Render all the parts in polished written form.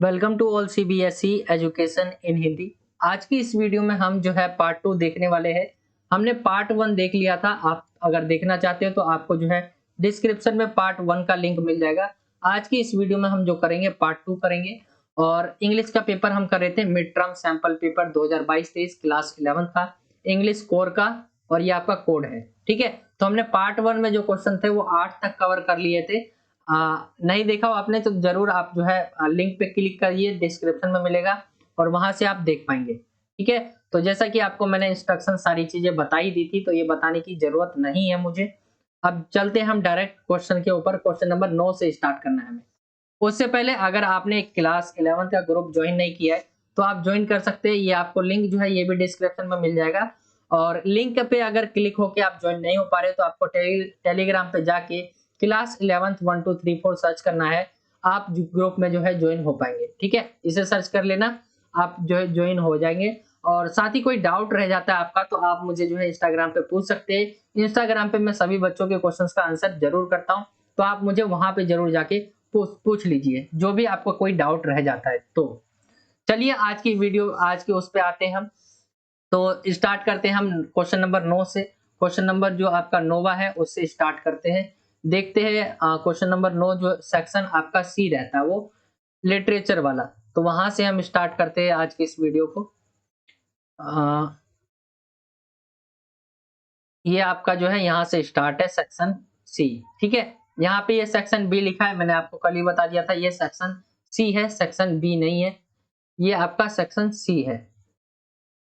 Welcome to all CBSE education in Hindi. आज की इस वीडियो में हम जो है पार्ट 2 देखने वाले हैं। हमने पार्ट 1 देख लिया था। आप अगर देखना चाहते हो तो आपको जो है डिस्क्रिप्शन में पार्ट 1 का लिंक मिल जाएगा। आज की इस वीडियो में हम जो करेंगे पार्ट 2 करेंगे। और इंग्लिश का पेपर हम कर रहे थे mid term sample paper 2022-23 class 11 का इंग्लिश कोर का, और ये आपका कोड है। ठीक है, तो हमने पार्ट 1 में जो क्वेश्चन थे वो 8 तक कवर कर लिए थे। नहीं देखा हो आपने तो जरूर आप जो है लिंक पे क्लिक करिए, डिस्क्रिप्शन में मिलेगा और वहां से आप देख पाएंगे। ठीक है, तो जैसा कि आपको मैंने इंस्ट्रक्शन सारी चीजें बताई दी थी, तो ये बताने की जरूरत नहीं है मुझे। अब चलते हैं हम डायरेक्ट क्वेश्चन के ऊपर। क्वेश्चन नंबर 9 से स्टार्ट करना है हमें। उससे पहले अगर आपने क्लास 11 का ग्रुप ज्वाइन नहीं किया है तो आप ज्वाइन कर सकते हैं। ये आपको लिंक जो है ये भी डिस्क्रिप्शन में मिल जाएगा। और लिंक पे अगर क्लिक होके आप ज्वाइन नहीं हो पा रहे तो आपको टेलीग्राम पे जाके क्लास 11th 1 2 3 4 सर्च करना है। आप ग्रुप में जो है ज्वाइन हो पाएंगे। ठीक है, इसे सर्च कर लेना, आप जो है ज्वाइन हो जाएंगे। और साथ ही कोई डाउट रह जाता है आपका तो आप मुझे जो है इंस्टाग्राम पे पूछ सकते हैं। इंस्टाग्राम पे मैं सभी बच्चों के क्वेश्चंस का आंसर जरूर करता हूँ, तो आप मुझे वहां पे जरूर जाके पूछ लीजिए जो भी आपको कोई डाउट रह जाता है। तो चलिए आज की वीडियो, आज के उस पे आते हैं हम। तो स्टार्ट करते हैं हम क्वेश्चन नंबर 9 से। क्वेश्चन नंबर जो आपका नोवा है उससे स्टार्ट करते हैं। देखते हैं क्वेश्चन नंबर 9 जो सेक्शन आपका सी रहता है वो लिटरेचर वाला। तो वहां से हम स्टार्ट करते हैं आज की इस वीडियो को। ये आपका जो है यहाँ से स्टार्ट है सेक्शन सी। ठीक है, यहाँ पे ये सेक्शन बी लिखा है, मैंने आपको कल ही बता दिया था ये सेक्शन सी है, सेक्शन बी नहीं है। ये आपका सेक्शन सी है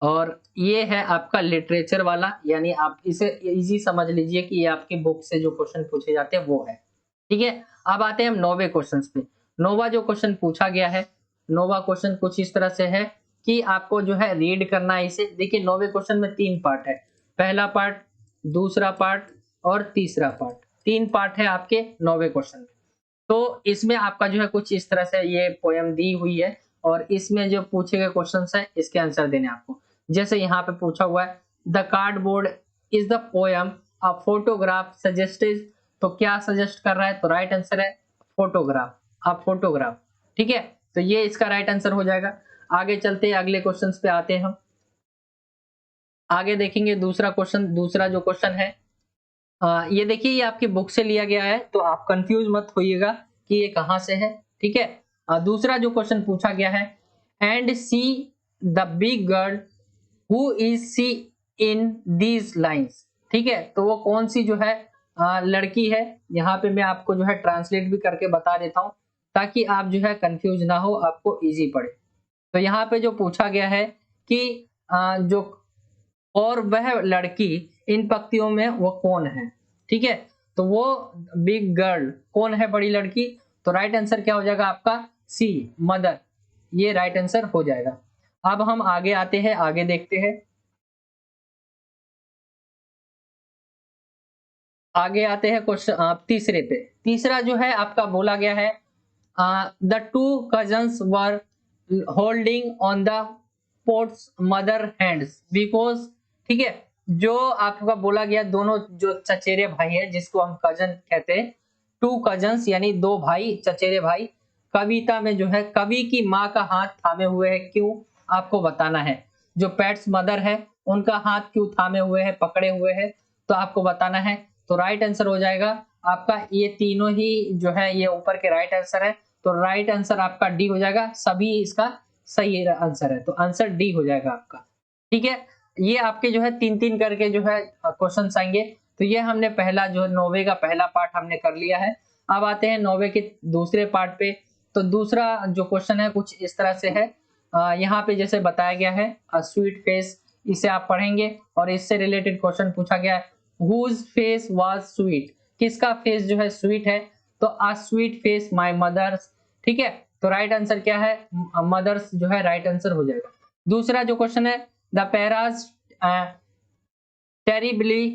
और ये है आपका लिटरेचर वाला, यानी आप इसे इजी समझ लीजिए कि ये आपके बुक से जो क्वेश्चन पूछे जाते हैं वो है। ठीक है, अब आते हैं हम नौवे क्वेश्चन पे। नोवा जो क्वेश्चन पूछा गया है, नोवा क्वेश्चन कुछ इस तरह से है कि आपको जो है रीड करना है इसे। देखिए नौवे क्वेश्चन में 3 पार्ट है, पहला पार्ट, दूसरा पार्ट और तीसरा पार्ट। 3 पार्ट है आपके नौवे क्वेश्चन में। तो इसमें आपका जो है कुछ इस तरह से ये पोयम दी हुई है और इसमें जो पूछे गए क्वेश्चंस है इसके आंसर देने आपको। जैसे यहाँ पे पूछा हुआ है the cardboard is the poem a photograph suggested. तो क्या सजेस्ट कर रहा है, तो राइट आंसर है फोटोग्राफ, अ फोटोग्राफ। ठीक है, तो ये इसका राइट आंसर हो जाएगा। आगे चलते हैं, अगले क्वेश्चन पे आते हैं हम। आगे देखेंगे दूसरा क्वेश्चन, दूसरा जो क्वेश्चन है ये देखिए ये आपकी बुक से लिया गया है, तो आप कंफ्यूज मत होइएगा कि ये कहाँ से है। ठीक है, दूसरा जो क्वेश्चन पूछा गया है and see the big girl who is she in these lines. ठीक है, तो वो कौन सी जो है लड़की है। यहाँ पे मैं आपको जो है ट्रांसलेट भी करके बता देता हूँ ताकि आप जो है कंफ्यूज ना हो, आपको इजी पड़े। तो यहाँ पे जो पूछा गया है कि जो और वह लड़की इन पंक्तियों में वो कौन है। ठीक है, तो वो बिग गर्ल कौन है, बड़ी लड़की। तो राइट आंसर क्या हो जाएगा आपका सी, मदर। ये राइट आंसर हो जाएगा। अब हम आगे आते हैं, आगे देखते हैं। आगे आते हैं क्वेश्चन तीसरे पे। तीसरा जो है आपका बोला गया है the two cousins were holding on the ports mother hands because. ठीक है, जो आपका बोला गया दोनों जो चचेरे भाई है जिसको हम कजन कहते हैं, टू कजन्स यानी दो भाई, चचेरे भाई। कविता में जो है कवि की माँ का हाथ थामे हुए है, क्यों आपको बताना है। जो पेट्स मदर है उनका हाथ क्यों थामे हुए है, पकड़े हुए है, तो आपको बताना है। तो राइट आंसर हो जाएगा आपका ये तीनों ही जो है ये ऊपर के राइट आंसर है। तो राइट आंसर आपका डी हो जाएगा, सभी इसका सही आंसर है, तो आंसर डी हो जाएगा आपका। ठीक है, ये आपके जो है 3-3 करके जो है क्वेश्चंस आएंगे। तो ये हमने पहला जो नोवे का पहला पार्ट हमने कर लिया है। अब आते हैं नोवे के दूसरे पार्ट पे। तो दूसरा जो क्वेश्चन है कुछ इस तरह से है, यहाँ पे जैसे बताया गया है स्वीट फेस, इसे आप पढ़ेंगे और इससे रिलेटेड क्वेश्चन पूछा गया है हुज फेस वाज स्वीट, किसका फेस जो है स्वीट है। तो a sweet face my mother's. ठीक है, तो राइट आंसर क्या है, मदर्स जो है राइट आंसर हो जाएगा। दूसरा जो क्वेश्चन है the paras terribly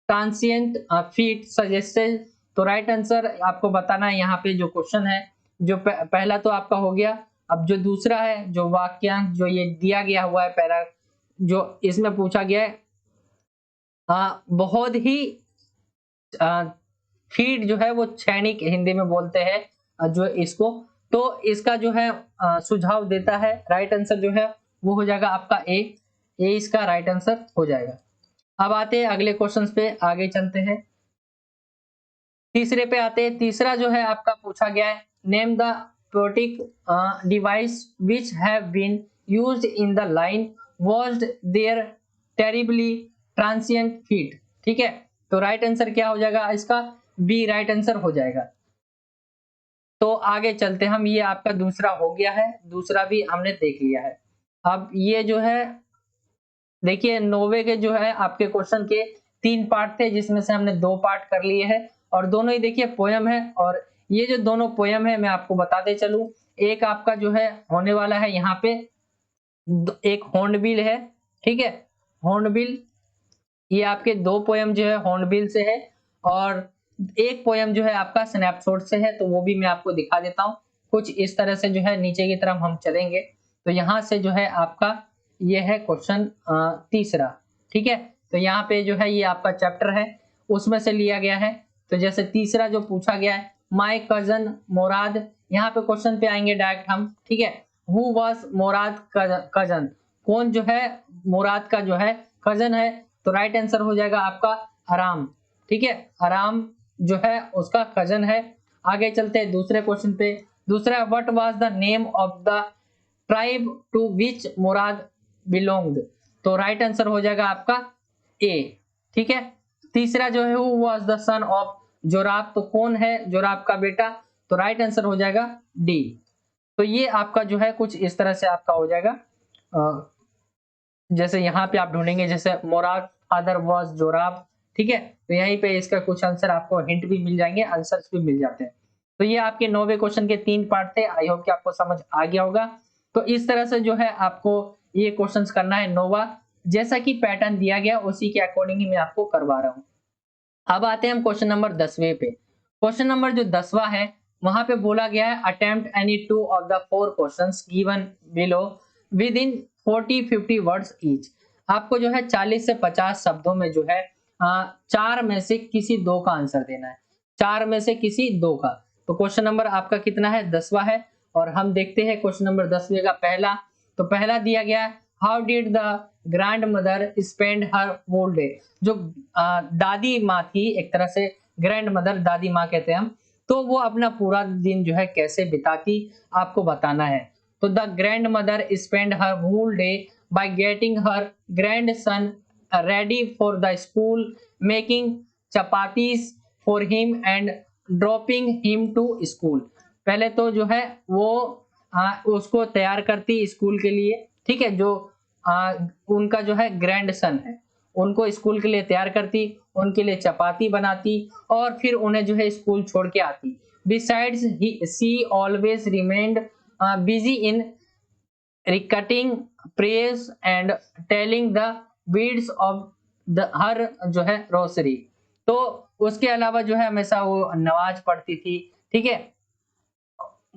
transient feet suggested. तो राइट आंसर आपको बताना है। यहाँ पे जो क्वेश्चन है जो पहला तो आपका हो गया। अब जो दूसरा है जो वाक्यांश जो ये दिया गया हुआ है पैरा, जो इसमें पूछा गया है बहुत ही फीड जो है वो छैनिक हिंदी में बोलते हैं जो इसको। तो इसका जो है सुझाव देता है, राइट आंसर जो है वो हो जाएगा आपका ए इसका राइट आंसर हो जाएगा। अब आते हैं अगले क्वेश्चन पे, आगे चलते हैं। तीसरे पे आते हैं। तीसरा जो है आपका पूछा गया है, name the protic device which have been used in the line was there terribly transient feet. ठीक है, तो राइट आंसर क्या हो जाएगा इसका, बी राइट आंसर हो जाएगा। तो आगे चलते हम, ये आपका दूसरा हो गया है, दूसरा भी हमने देख लिया है। अब ये जो है देखिए, नोवे के जो है आपके क्वेश्चन के 3 पार्ट थे, जिसमें से हमने 2 पार्ट कर लिए हैं और दोनों ही देखिए पोयम है। और ये जो दोनों पोयम है मैं आपको बताते चलूं, एक आपका जो है होने वाला है यहाँ पे एक हॉर्नबिल है। ठीक है, हॉर्नबिल, ये आपके 2 पोयम जो है हॉर्नबिल से है और एक पोयम जो है आपका स्नैपशॉट से है। तो वो भी मैं आपको दिखा देता हूँ। कुछ इस तरह से जो है नीचे की तरफ हम चलेंगे तो यहाँ से जो है आपका ये है क्वेश्चन तीसरा। ठीक है, तो यहाँ पे जो है ये आपका चैप्टर है उसमें से लिया गया है। तो जैसे तीसरा जो पूछा गया है, माय कजन मोराद, यहाँ पे क्वेश्चन पे आएंगे डायरेक्ट हम। ठीक है, हु वाज मोराद कजन, कौन जो है मुराद का जो है कजन है। तो राइट आंसर हो जाएगा आपका आराम। ठीक है, आराम जो है उसका कजन है। आगे चलते हैं दूसरे क्वेश्चन पे। दूसरा, what was the name of the tribe to which Murad belonged. तो राइट आंसर हो जाएगा आपका ए। ठीक है, तीसरा जो है who was the son of Zorab, तो कौन है जोराब का बेटा। तो राइट आंसर हो जाएगा डी। तो ये आपका जो है कुछ इस तरह से आपका हो जाएगा। जैसे यहाँ पे आप ढूंढेंगे जैसे मोराद फादर वाज जोराब। ठीक है, तो यहीं पे इसका कुछ आंसर आपको हिंट भी मिल जाएंगे, आंसर्स भी मिल जाते हैं। तो ये आपके 9वें क्वेश्चन के 3 पार्ट थे। आई होप कि आपको समझ आ गया होगा। तो इस तरह से जो है आपको ये क्वेश्चंस करना है 9वां, जैसा कि पैटर्न दिया गया उसी के अकॉर्डिंग ही मैं आपको करवा रहा हूँ। अब आते हैं हम क्वेश्चन नंबर 10वें पे। क्वेश्चन नंबर जो 10वां है वहां पे बोला गया है attempt any 2 of the 4 questions given below with in 40-50 words each. आपको जो है 40 से 50 शब्दों में जो है 4 में से किसी 2 का आंसर देना है। 4 में से किसी 2 का। तो क्वेश्चन नंबर आपका कितना है, 10वां है। और हम देखते हैं क्वेश्चन नंबर 10वें का पहला। तो पहला दिया गया है, how did the grandmother spend her whole day. जो दादी माँ थी, एक तरह से ग्रैंड मदर दादी माँ कहते हैं हम, तो वो अपना पूरा दिन जो है कैसे बिताती आपको बताना है। तो the grandmother spend her whole day by getting her grandson ready for the school, making chapatis for him and dropping him to school. पहले तो जो है वो उसको तैयार करती स्कूल के लिए। ठीक है, जो उनका जो है ग्रैंड सन है उनको स्कूल के लिए तैयार करती, उनके लिए चपाती बनाती और फिर उन्हें जो है स्कूल छोड़ के आती। Besides she always remained busy in reciting prayers and telling the beads of the her जो है रोसरी। तो उसके अलावा जो है हमेशा वो नमाज पढ़ती थी। ठीक है,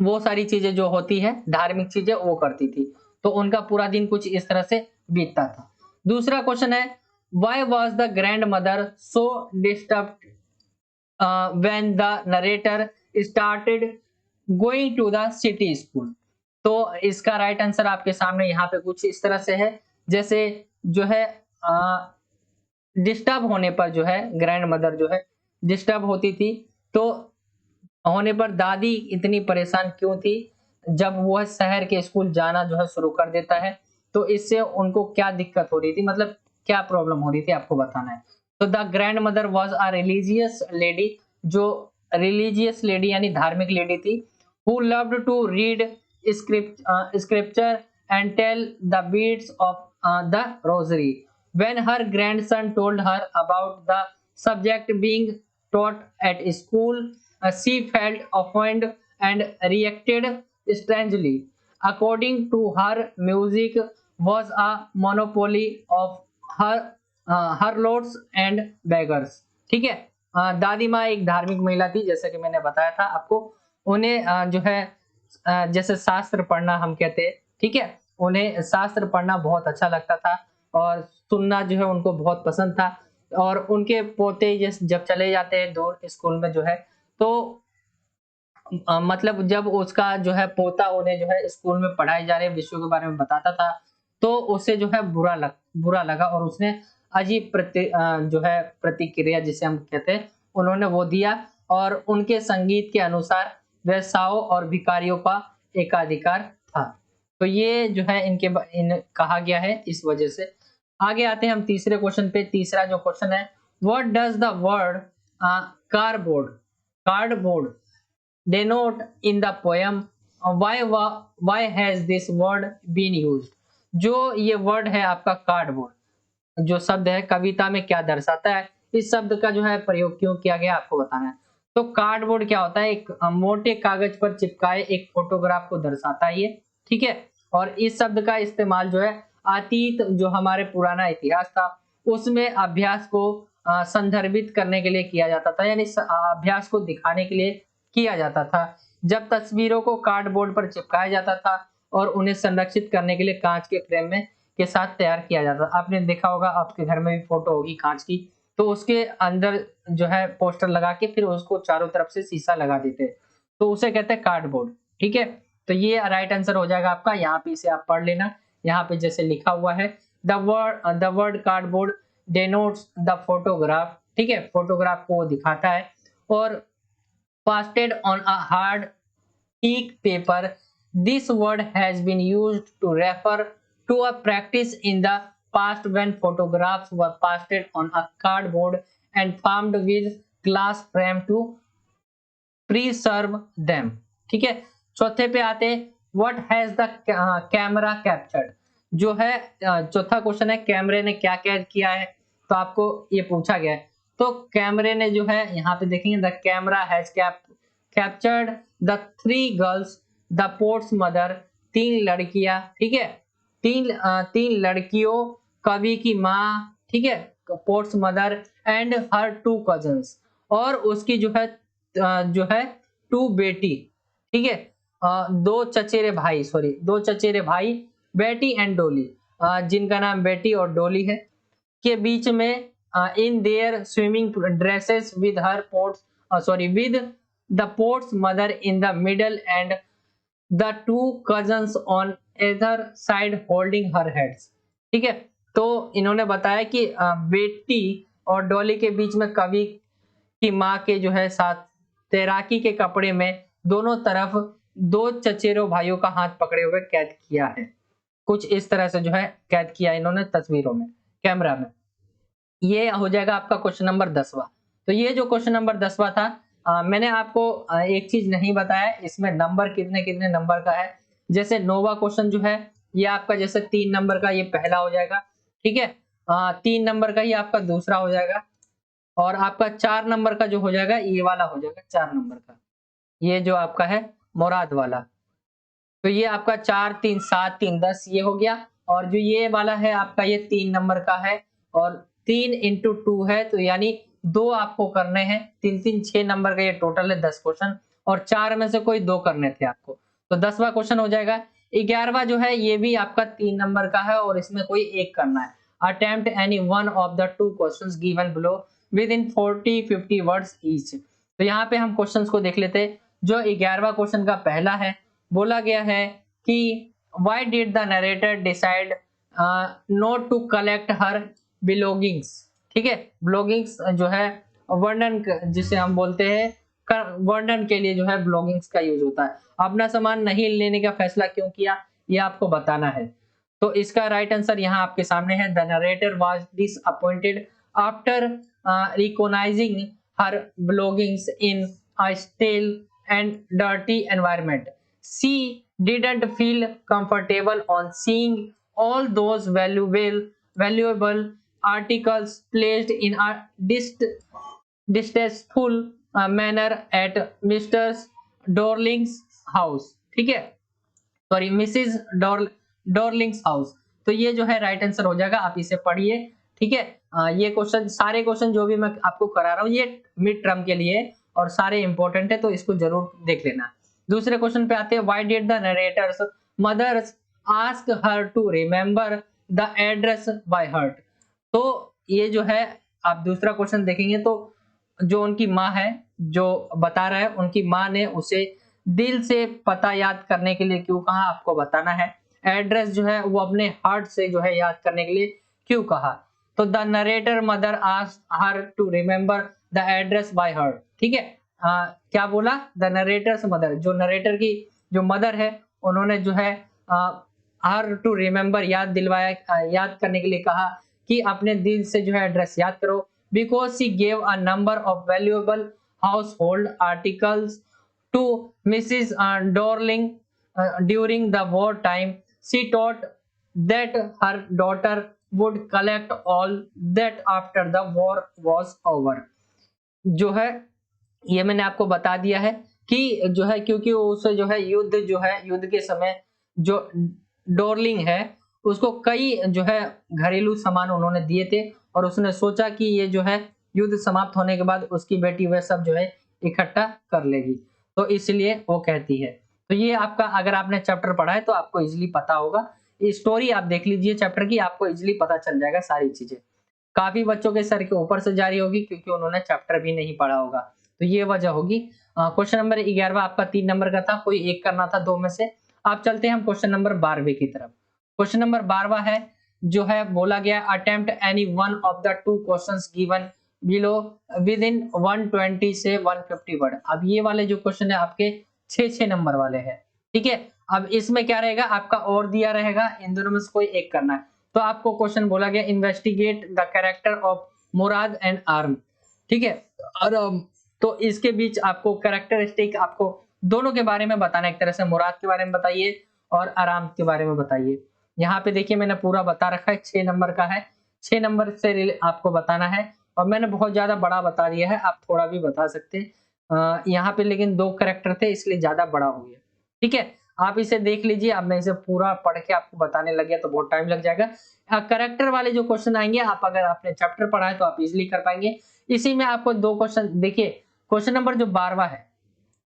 वो सारी चीजें जो होती है धार्मिक चीजें वो करती थी। तो उनका पूरा दिन कुछ इस तरह से बीतता था। दूसरा क्वेश्चन है, why was the grandmother so disturbed when the narrator started going to the city school. तो इसका राइट आंसर आपके सामने यहाँ पे कुछ इस तरह से है। जैसे जो है डिस्टर्ब होने पर जो है ग्रैंड मदर जो है डिस्टर्ब होती थी, तो होने पर दादी इतनी परेशान क्यों थी। जब वह शहर के स्कूल जाना जो है शुरू कर देता है तो इससे उनको क्या दिक्कत हो रही थी, मतलब क्या प्रॉब्लम हो रही थी आपको बताना है। तो the grandmother was a religious lady, जो रिलीजियस लेडी यानी धार्मिक लेडी थी, who loved to read scripture and tell the beats of the rosary. When her grandson told her about the subject being taught at school, she felt offended and reacted strangely. According to her, music was a monopoly of her lords and beggars. ठीक है, दादी माँ एक धार्मिक महिला थी, जैसा कि मैंने बताया था आपको। उन्हें जो है जैसे शास्त्र पढ़ना हम कहते हैं। ठीक है, उन्हें शास्त्र पढ़ना बहुत अच्छा लगता था और सुनना जो है उनको बहुत पसंद था। और उनके पोते जब चले जाते हैं दूर स्कूल में जो है, तो मतलब जब उसका जो है पोता उन्हें जो है स्कूल में पढ़ाए जा रहे विषयों के बारे में बताता था, तो उसे जो है बुरा लगा और उसने अजीब जो है प्रतिक्रिया जिसे हम कहते हैं, उन्होंने वो दिया और उनके संगीत के अनुसार वेश्याओं और भिखारियों का एकाधिकार था। तो ये जो है इन कहा गया है इस वजह से। आगे आते हैं हम तीसरे क्वेश्चन पे। तीसरा जो क्वेश्चन है, what does the word cardboard cardboard denote in the poem, why has this word been used? जो ये वर्ड है आपका कार्डबोर्ड, जो शब्द है कविता में क्या दर्शाता है, इस शब्द का जो है प्रयोग क्यों किया गया आपको बताना है। तो कार्डबोर्ड क्या होता है, एक मोटे कागज पर चिपकाए एक फोटोग्राफ को दर्शाता है ये, ठीक है। और इस शब्द का इस्तेमाल जो है अतीत, जो हमारे पुराना इतिहास था, उसमें अभ्यास को संदर्भित करने के लिए किया जाता था, यानी अभ्यास को दिखाने के लिए किया जाता था। जब तस्वीरों को कार्डबोर्ड पर चिपकाया जाता था और उन्हें संरक्षित करने के लिए कांच के फ्रेम में के साथ तैयार किया जाता था। आपने देखा होगा, आपके घर में भी फोटो होगी कांच की, तो उसके अंदर जो है पोस्टर लगा के फिर उसको चारों तरफ से शीशा लगा देते हैं, तो उसे कहते हैं कार्डबोर्ड, ठीक है। तो ये राइट आंसर हो जाएगा आपका। यहाँ पे इसे आप पढ़ लेना। यहाँ पे जैसे लिखा हुआ है, the word cardboard denotes the photograph, ठीक है, फोटोग्राफ को दिखाता है। और pasted on a hard teak paper, this word has been used to refer to a practice in the past when photographs were pasted on a cardboard and formed with glass frame to preserve them, ठीक है। चौथे पे आते हैं, what has the camera captured? जो है चौथा question है, कैमरे ने क्या कैद किया है, तो आपको ये पूछा गया है। तो कैमरे ने जो है यहाँ पे देखेंगे, the camera has captured the 3 girls, the ports mother, 3 लड़कियां, ठीक है, 3 लड़कियों, कवि की माँ, ठीक है, ports mother and her 2 cousins, और उसकी जो है 2 बेटी, ठीक है, 2 चचेरे भाई, सॉरी 2 चचेरे भाई, बेटी एंड डोली, जिनका नाम बेटी और डोली है, के बीच में in their swimming dresses with her ports, sorry with the ports mother in the middle and the 2 cousins on either side holding her heads, ठीक है। तो इन्होंने बताया कि बेटी और डॉली के बीच में कवि की माँ के जो है साथ तैराकी के कपड़े में दोनों तरफ 2 चचेरों भाइयों का हाथ पकड़े हुए कैद किया है। कुछ इस तरह से जो है कैद किया इन्होंने तस्वीरों में, कैमरा में। ये हो जाएगा आपका क्वेश्चन नंबर 10वां। तो ये जो क्वेश्चन नंबर 10वां था, मैंने आपको एक चीज नहीं बताया, इसमें नंबर कितने कितने नंबर का है। जैसे नौवां क्वेश्चन जो है ये आपका जैसे 3 नंबर का ये पहला हो जाएगा, ठीक है, 3 नंबर का ये आपका दूसरा हो जाएगा, और आपका 4 नंबर का जो हो जाएगा ये वाला हो जाएगा 4 नंबर का, ये जो आपका है मुराद वाला। तो ये आपका 4 3 7 3 10 ये हो गया। और जो ये वाला है आपका ये 3 नंबर का है, और 3 इंटू 2 है, तो यानी 2 आपको करने हैं। 3 3 6 नंबर का ये टोटल है 10 क्वेश्चन, और 4 में से कोई 2 करने थे आपको, तो 10वां क्वेश्चन हो जाएगा। 11वां जो है ये भी आपका 3 नंबर का है, और इसमें कोई एक करना है। Attempt any one of the 2 questions given below with in 40-50 words each. तो यहाँ पे हम क्वेश्चंस को देख लेते हैं। जो 11वां क्वेश्चन का पहला है, बोला गया है कि why did the narrator decide not to collect her belongings, ठीक है, belongings जो है वर्णन जिसे हम बोलते हैं, वर्णन के लिए जो है belongings का यूज होता है। अपना सामान नहीं लेने का फैसला क्यों किया, ये आपको बताना है। तो इसका राइट आंसर यहाँ आपके सामने है, the narrator was disappointed after recognizing her belongings in a stale and dirty environment. She didn't feel comfortable on seeing all those valuable articles placed in a distasteful manner at Mr. Dorling's house, ठीक है, sorry Mrs Darlings house. तो ये जो है right answer हो जाएगा, आप इसे पढ़िए, ठीक है। ये क्वेश्चन, सारे क्वेश्चन जो भी मैं आपको करा रहा हूँ ये मिड टर्म के लिए और सारे इंपॉर्टेंट है, तो इसको जरूर देख लेना। दूसरे क्वेश्चन पे आते हैं, why did the narrator's mother's ask her to remember the address by heart. तो ये जो है आप दूसरा क्वेश्चन देखेंगे तो जो उनकी माँ है जो बता रहा है उनकी माँ ने उसे दिल से पता याद करने के लिए क्यों कहा, आपको बताना है। एड्रेस जो है वो अपने हार्ट से जो है याद करने के लिए क्यों कहा। तो the narrator mother asked her to remember the address by heart. ठीक है, क्या बोला, द नरेटर्स मदर, जो नरेटर की जो मदर है उन्होंने जो है हर टू रिमेम्बर याद दिलवाया, याद करने के लिए कहा कि अपने दिल से जो है एड्रेस याद करो। Because she gave a number of valuable household articles to Mrs Dorling during the war time. She taught that her daughter would collect all that after the war was over. जो है ये मैंने आपको बता दिया है कि जो है क्योंकि उस जो है युद्ध के समय जो डॉर्लिंग है उसको कई जो है घरेलू सामान उन्होंने दिए थे और उसने सोचा कि ये जो है युद्ध समाप्त होने के बाद उसकी बेटी वह सब जो है इकट्ठा कर लेगी, तो इसलिए वो कहती है। तो ये आपका, अगर आपने चैप्टर पढ़ा है तो आपको इजीली पता होगा। स्टोरी आप देख लीजिए चैप्टर की, आपको इजीली पता चल जाएगा सारी चीजें। काफी बच्चों के सर के ऊपर से जारी होगी क्योंकि उन्होंने चैप्टर भी नहीं पढ़ा होगा, तो ये वजह होगी। क्वेश्चन नंबर 11 आपका 3 नंबर का था, कोई एक करना था 2 में से। आप चलते हैं हम क्वेश्चन नंबर 12 की तरफ। क्वेश्चन नंबर 12 है जो है बोला गया attempt any one of the two questions given below with in 120 से 150 वर्ड। अब ये वाले जो क्वेश्चन है आपके 6 नंबर वाले हैं। ठीक है, अब इसमें क्या रहेगा, आपका और दिया रहेगा, इन दोनों में से कोई एक करना है। तो आपको क्वेश्चन बोला गया investigate the character of Murad and arm. ठीक है, और तो इसके बीच आपको कैरेक्टरिस्टिक आपको दोनों के बारे में बताना है। एक तरह से मुराद के बारे में बताइए और आराम के बारे में बताइए। यहाँ पे देखिए मैंने पूरा बता रखा है, 6 नंबर का है, 6 नंबर से आपको बताना है और मैंने बहुत ज्यादा बड़ा बता दिया है, आप थोड़ा भी बता सकते हैं। यहाँ पे लेकिन 2 कैरेक्टर थे इसलिए ज्यादा बड़ा हो गया। ठीक है, आप इसे देख लीजिए। अब मैं इसे पूरा पढ़ के आपको बताने लग गया तो बहुत टाइम लग जाएगा। कैरेक्टर वाले जो क्वेश्चन आएंगे, आप अगर आपने चैप्टर पढ़ा है तो आप इजीली कर पाएंगे। इसी में आपको 2 क्वेश्चन देखिए, क्वेश्चन नंबर जो 12वां है,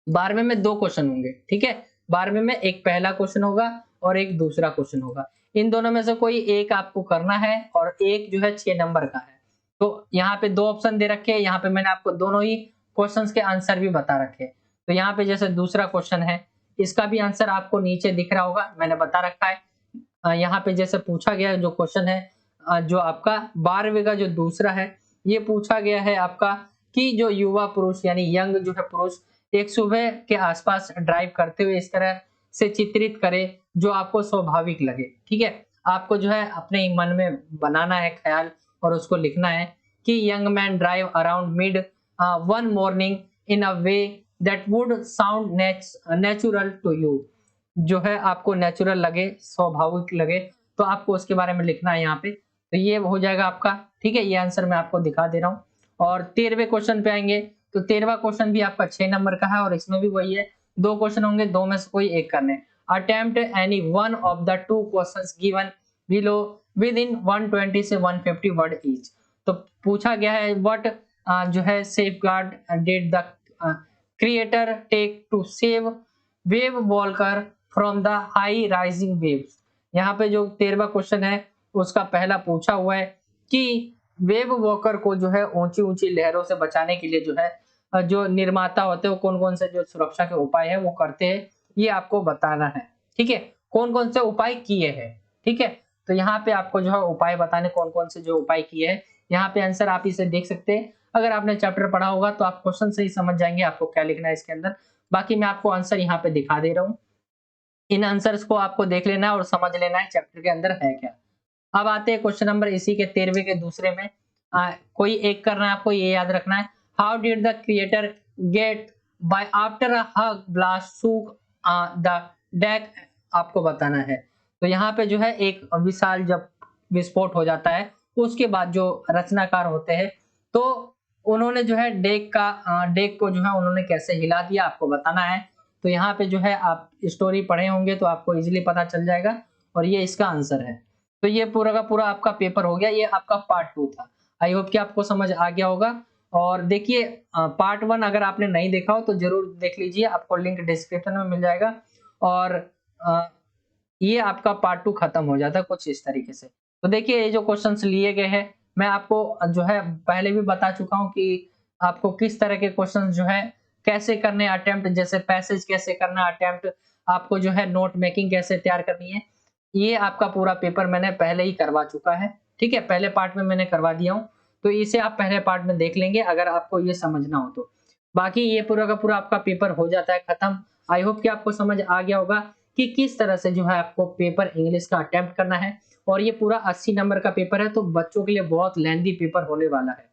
12वें में 2 क्वेश्चन होंगे। ठीक है, 12वें में एक पहला क्वेश्चन होगा और एक दूसरा क्वेश्चन होगा। इन दोनों में से कोई एक आपको करना है और एक जो है 6 नंबर का है। तो यहाँ पे 2 ऑप्शन दे रखे हैं, यहाँ पे मैंने आपको दोनों ही क्वेश्चंस के आंसर भी बता रखे हैं। तो यहाँ पे जैसे दूसरा क्वेश्चन है, इसका भी आंसर आपको नीचे दिख रहा होगा, मैंने बता रखा है। यहाँ पे जैसे पूछा गया जो क्वेश्चन है, जो आपका 12वें का जो दूसरा है, ये पूछा गया है आपका कि जो युवा पुरुष यानी यंग जो है पुरुष एक सुबह के आसपास ड्राइव करते हुए इस तरह से चित्रित करे जो आपको स्वाभाविक लगे। ठीक है, आपको जो है अपने मन में बनाना है ख्याल और उसको लिखना है कि young man drive around mid one morning in a way that would sound natural to you. जो है आपको नेचुरल लगे, स्वाभाविक लगे, तो आपको उसके बारे में लिखना है यहाँ पे। तो ये हो जाएगा आपका। ठीक है, ये आंसर मैं आपको दिखा दे रहा हूँ। और 13वें क्वेश्चन पे आएंगे तो 13वां क्वेश्चन भी आपका 6 नंबर का है और इसमें भी वही है, 2 क्वेश्चन होंगे, 2 में से कोई एक करने। Attempt any one of the two questions given below with in 120 से 150 वर्ड ईच। तो पूछा गया है व्हाट जो है safeguard did the creator take to save wave walker from the high rising waves. यहाँ पे जो 13वां क्वेश्चन है उसका पहला पूछा हुआ है कि वेव वॉकर को जो है ऊंची ऊंची लहरों से बचाने के लिए जो है जो निर्माता होते हैं वो कौन कौन से जो सुरक्षा के उपाय है वो करते हैं, ये आपको बताना है। ठीक है, कौन कौन से उपाय किए हैं। ठीक है, तो यहाँ पे आपको जो है उपाय बताने कौन कौन से जो उपाय किए हैं। यहाँ पे आंसर आप इसे देख सकते हैं, अगर आपने चैप्टर पढ़ा होगा तो आप क्वेश्चन से ही समझ जाएंगे आपको क्या लिखना है इसके अंदर। बाकी मैं आपको आंसर यहाँ पे दिखा दे रहा हूँ, इन आंसर्स को आपको देख लेना है और समझ लेना है चैप्टर के अंदर है क्या। अब आते हैं क्वेश्चन नंबर इसी के 13वें के दूसरे में। कोई एक करना है आपको, ये याद रखना है। How did the creator get by after a huge blast shook the deck, आपको बताना है। तो यहाँ पे जो है एक विशाल जब विस्फोट हो जाता है उसके बाद जो रचनाकार होते हैं तो उन्होंने जो है डेक को जो है उन्होंने कैसे हिला दिया आपको बताना है। तो यहाँ पे जो है आप स्टोरी पढ़े होंगे तो आपको इजीली पता चल जाएगा और ये इसका आंसर है। तो ये पूरा का पूरा आपका पेपर हो गया, ये आपका पार्ट 2 था। आई होप कि आपको समझ आ गया होगा। और देखिए पार्ट 1 अगर आपने नहीं देखा हो तो जरूर देख लीजिए, आपको लिंक डिस्क्रिप्शन में मिल जाएगा। और ये आपका पार्ट 2 खत्म हो जाता है कुछ इस तरीके से। तो देखिए ये जो क्वेश्चंस लिए गए हैं मैं आपको जो है पहले भी बता चुका हूँ कि आपको किस तरह के क्वेश्चन जो है कैसे करने अटेम्प्ट, जैसे पैसेज कैसे करना अटेम्प्ट, आपको जो है नोट मेकिंग कैसे तैयार करनी है, ये आपका पूरा पेपर मैंने पहले ही करवा चुका है। ठीक है, पहले पार्ट में मैंने करवा दिया हूँ, तो इसे आप पहले पार्ट में देख लेंगे अगर आपको ये समझना हो तो। बाकी ये पूरा का पूरा आपका पेपर हो जाता है खत्म। आई होप कि आपको समझ आ गया होगा कि किस तरह से जो है आपको पेपर इंग्लिश का अटेम्प्ट करना है। और ये पूरा 80 नंबर का पेपर है, तो बच्चों के लिए बहुत लेंथी पेपर होने वाला है।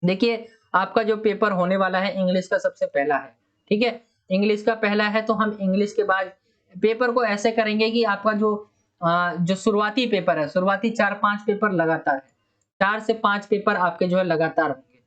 देखिए, आपका जो पेपर होने वाला है इंग्लिश का सबसे पहला है। ठीक है, इंग्लिश का पहला है, तो हम इंग्लिश के बाद पेपर को ऐसे करेंगे कि आपका जो शुरुआती पेपर है, शुरुआती 4-5 पेपर लगातार है, 4 से 5 पेपर आपके जो है लगातार होंगे।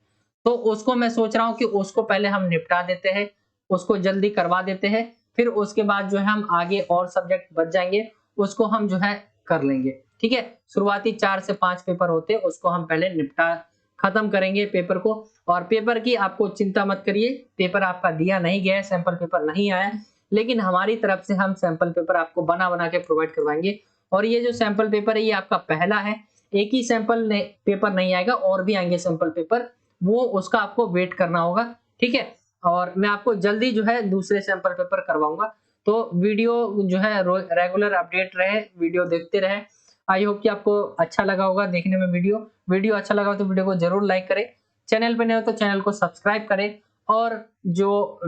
तो उसको मैं सोच रहा हूँ कि उसको पहले हम निपटा देते हैं, उसको जल्दी करवा देते हैं, फिर उसके बाद जो है हम आगे और सब्जेक्ट बच जाएंगे, उसको हम जो है कर लेंगे। ठीक है, शुरुआती 4 से 5 पेपर होते हैं, उसको हम पहले निपटा खत्म करेंगे पेपर को। और पेपर की आपको चिंता मत करिए, पेपर आपका दिया नहीं गया है, सैंपल पेपर नहीं आया, लेकिन हमारी तरफ से हम सैंपल पेपर आपको बना के प्रोवाइड करवाएंगे। और ये जो सैंपल पेपर है ये आपका पहला है, एक ही सैंपल पेपर नहीं आएगा, और भी आएंगे सैंपल पेपर, वो उसका आपको वेट करना होगा। ठीक है, और मैं आपको जल्दी जो है दूसरे सैंपल पेपर करवाऊंगा। तो वीडियो जो है रेगुलर अपडेट रहे, वीडियो देखते रहे। आई होप कि आपको अच्छा लगा होगा देखने में वीडियो अच्छा लगा हो तो वीडियो को जरूर लाइक करें, चैनल पे नए हो तो चैनल को सब्सक्राइब करें, और जो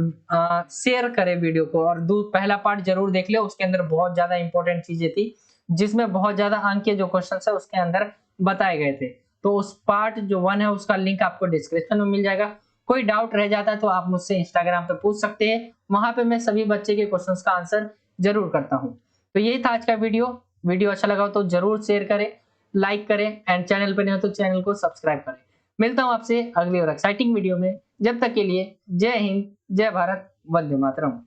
शेयर करें वीडियो को। और पहला पार्ट जरूर देख ले, उसके अंदर बहुत ज्यादा इंपॉर्टेंट चीजें थी, जिसमें बहुत ज्यादा अंक के जो क्वेश्चन है उसके अंदर बताए गए थे। तो उस पार्ट जो 1 है उसका लिंक आपको डिस्क्रिप्शन में मिल जाएगा। कोई डाउट रह जाता है तो आप मुझसे इंस्टाग्राम पे पूछ सकते हैं, वहां पे मैं सभी बच्चे के क्वेश्चंस का आंसर जरूर करता हूं। तो यही था आज का वीडियो अच्छा लगा हो तो जरूर शेयर करें, लाइक करें, एंड चैनल पर नए हो तो चैनल को सब्सक्राइब करें। मिलता हूं आपसे अगली और एक्साइटिंग वीडियो में, जब तक के लिए जय हिंद, जय भारत, वंदे मातरम।